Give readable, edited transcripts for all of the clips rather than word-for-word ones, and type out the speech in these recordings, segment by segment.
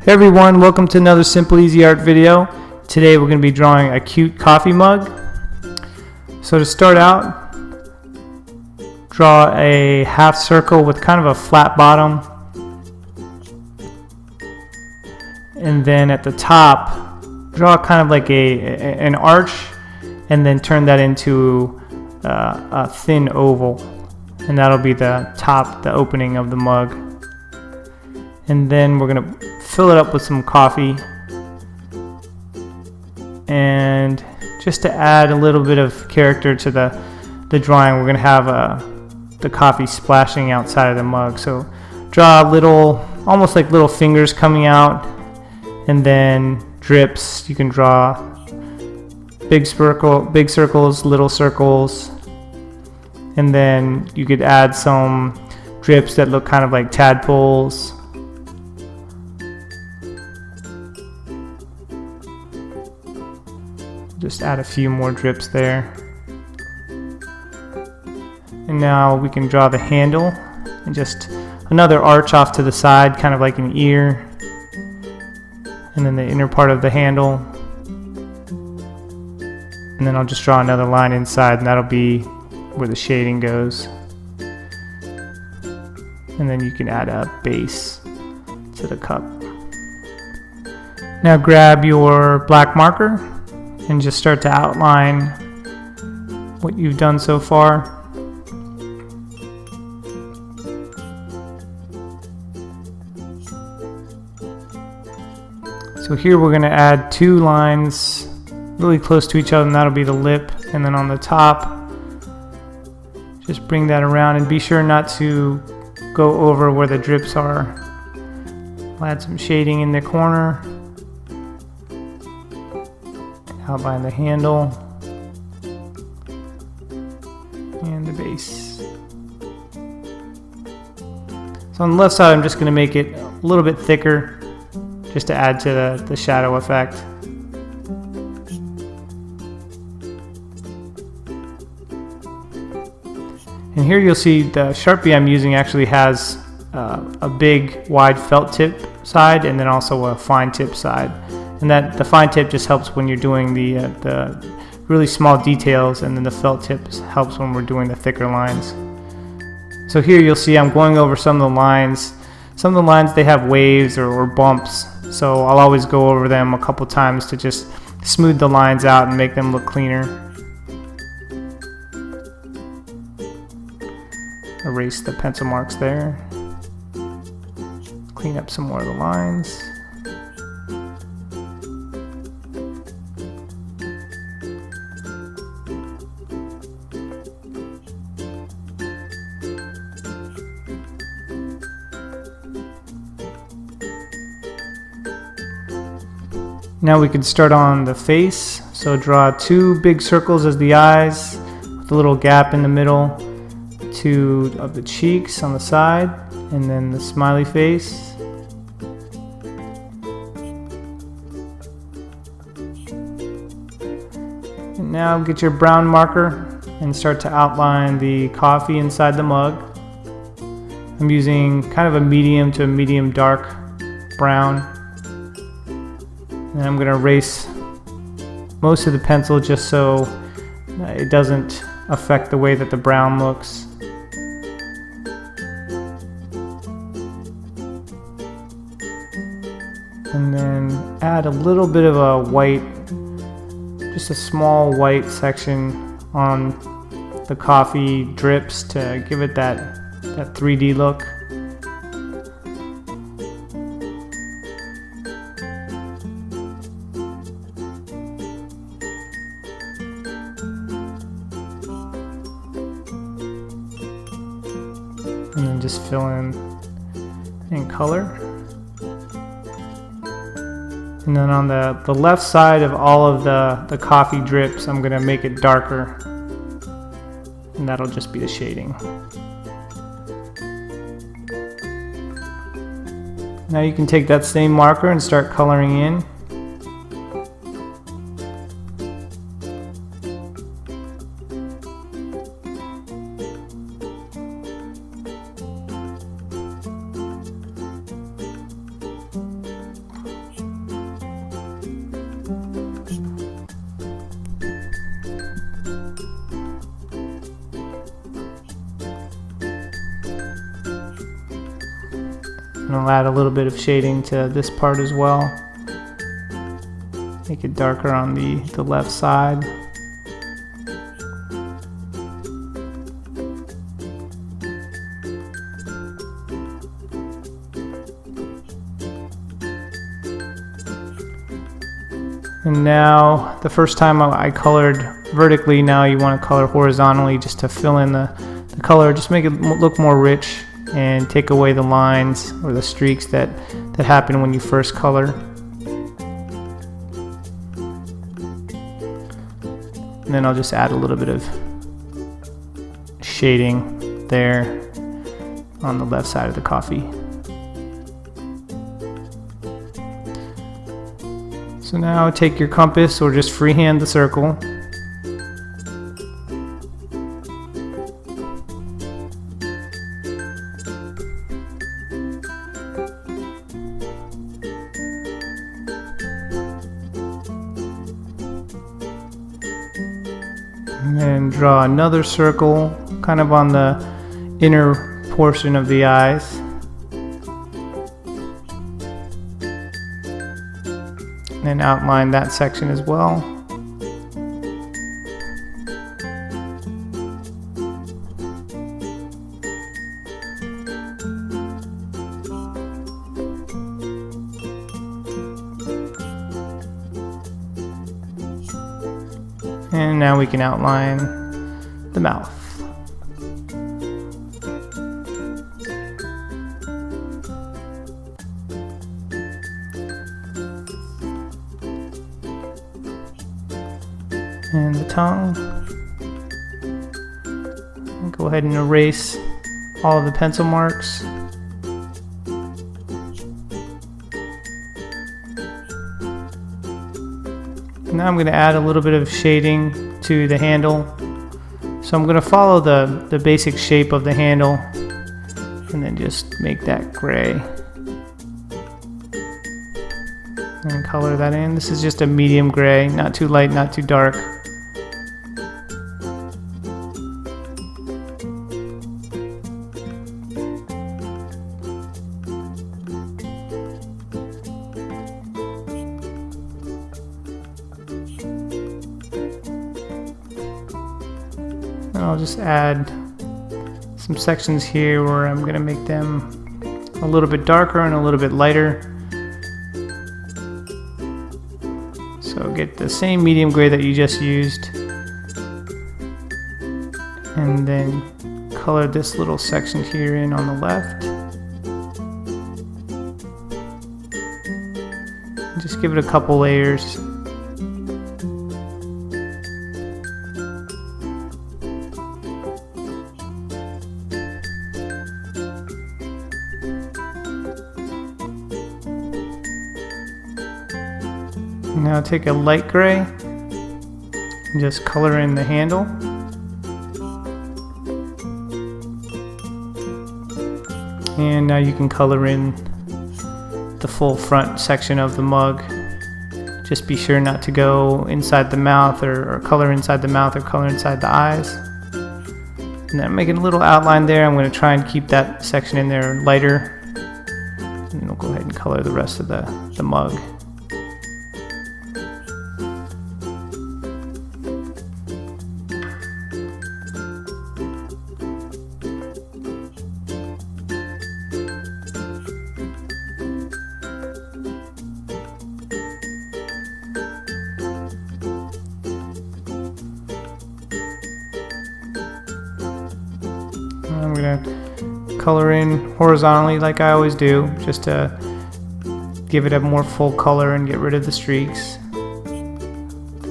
Hey everyone, welcome to another Simple Easy Art video. Today we're going to be drawing a cute coffee mug. So to start out, draw a half circle with kind of a flat bottom. And then at the top, draw kind of like an arch and then turn that into a thin oval. And that'll be the top, the opening of the mug. And then we're going to fill it up with some coffee, and just to add a little bit of character to the drawing, we're going to have the coffee splashing outside of the mug. So draw little, almost like little fingers coming out, and then drips. You can draw big circles, little circles, and then you could add some drips that look kind of like tadpoles. Just add a few more drips there. And now we can draw the handle and just another arch off to the side, kind of like an ear. And then the inner part of the handle. And then I'll just draw another line inside, and that'll be where the shading goes. And then you can add a base to the cup. Now grab your black marker and just start to outline what you've done so far. So here we're going to add two lines really close to each other, and that'll be the lip. And then on the top, just bring that around and be sure not to go over where the drips are. I'll add some shading in the corner. Outline the handle and the base. So on the left side, I'm just going to make it a little bit thicker just to add to the shadow effect. And here you'll see the Sharpie I'm using actually has a big wide felt tip side and then also a fine tip side. And that the fine tip just helps when you're doing the really small details, and then the felt tip helps when we're doing the thicker lines. So here you'll see I'm going over some of the lines. Some of the lines, they have waves or bumps, so I'll always go over them a couple times to just smooth the lines out and make them look cleaner. Erase the pencil marks there. Clean up some more of the lines. Now we can start on the face. So draw two big circles as the eyes with a little gap in the middle, two of the cheeks on the side, and then the smiley face. And now get your brown marker and start to outline the coffee inside the mug. I'm using kind of a medium to a medium dark brown. And I'm going to erase most of the pencil just so it doesn't affect the way that the brown looks. And then add a little bit of a white, just a small white section on the coffee drips to give it that 3D look. And then just fill in color. And then on the left side of all of the coffee drips, I'm going to make it darker. And that'll just be the shading. Now you can take that same marker and start coloring in. And I'll add a little bit of shading to this part as well. Make it darker on the left side. And now, the first time I colored vertically, now you want to color horizontally just to fill in the color, just make it look more rich and take away the lines or the streaks that happen when you first color. And then I'll just add a little bit of shading there on the left side of the coffee. So now take your compass or just freehand the circle. And then draw another circle kind of on the inner portion of the eyes. And outline that section as well. And now we can outline the mouth. And the tongue. And go ahead and erase all of the pencil marks. Now I'm going to add a little bit of shading to the handle. So I'm going to follow the basic shape of the handle and then just make that gray. And color that in. This is just a medium gray, not too light, not too dark. And I'll just add some sections here where I'm going to make them a little bit darker and a little bit lighter. So get the same medium gray that you just used. And then color this little section here in on the left. And just give it a couple layers. Now take a light gray and just color in the handle. And now you can color in the full front section of the mug. Just be sure not to go inside the mouth or color inside the mouth or color inside the eyes. And then I'm making a little outline there. I'm going to try and keep that section in there lighter. And then we'll go ahead and color the rest of the mug. I'm going to color in horizontally like I always do, just to give it a more full color and get rid of the streaks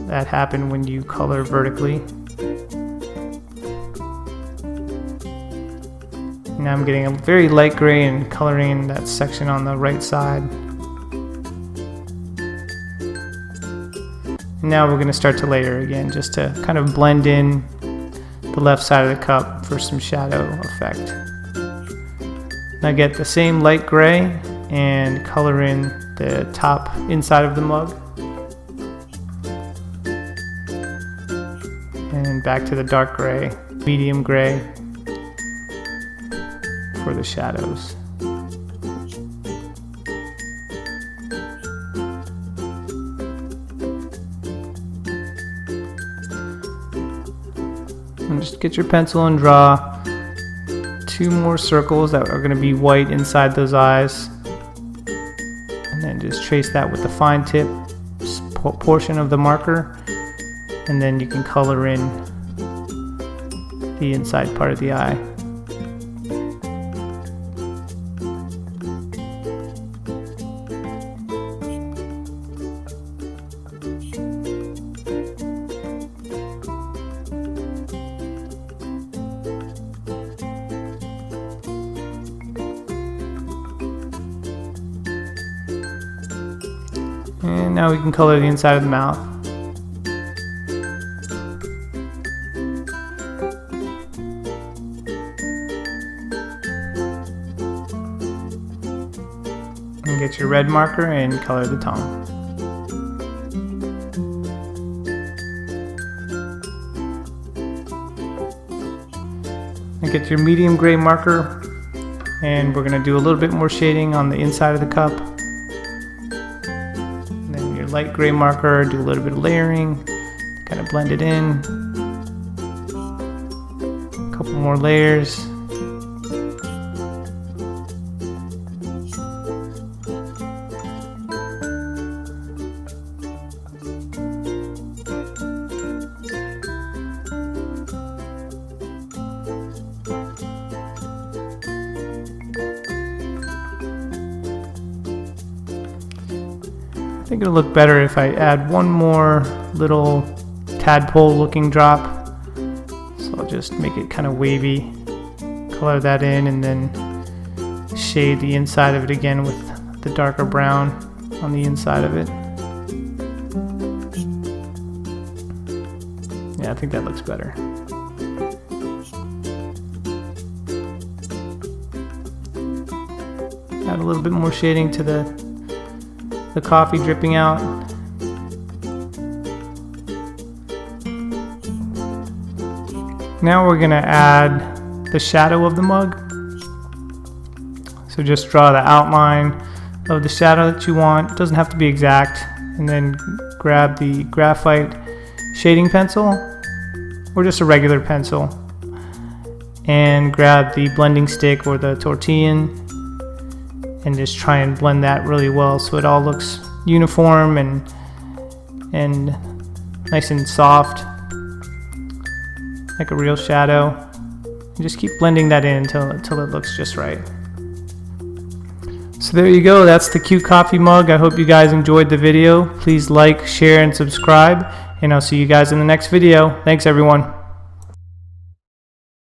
that happen when you color vertically. Now I'm getting a very light gray and coloring in that section on the right side. And now we're going to start to layer again, just to kind of blend in the left side of the cup for some shadow effect. Now get the same light gray and color in the top inside of the mug. And back to the dark gray, medium gray for the shadows. And just get your pencil and draw 2 more circles that are going to be white inside those eyes. And then just trace that with the fine tip portion of the marker. And then you can color in the inside part of the eye. And now we can color the inside of the mouth. And get your red marker and color the tongue. And get your medium gray marker, and we're going to do a little bit more shading on the inside of the cup. Light gray marker, do a little bit of layering, kind of blend it in. A couple more layers. I think it'll look better if I add one more little tadpole looking drop. So I'll just make it kind of wavy, color that in, and then shade the inside of it again with the darker brown on the inside of it. Yeah, I think that looks better. Add a little bit more shading to the coffee dripping out. Now we're going to add the shadow of the mug. So just draw the outline of the shadow that you want. It doesn't have to be exact. And then grab the graphite shading pencil, or just a regular pencil, and grab the blending stick or the tortilla and just try and blend that really well so it all looks uniform and nice and soft, like a real shadow. And just keep blending that in until it looks just right. So there you go, that's the cute coffee mug. I hope you guys enjoyed the video. Please like, share, and subscribe, and I'll see you guys in the next video. Thanks everyone.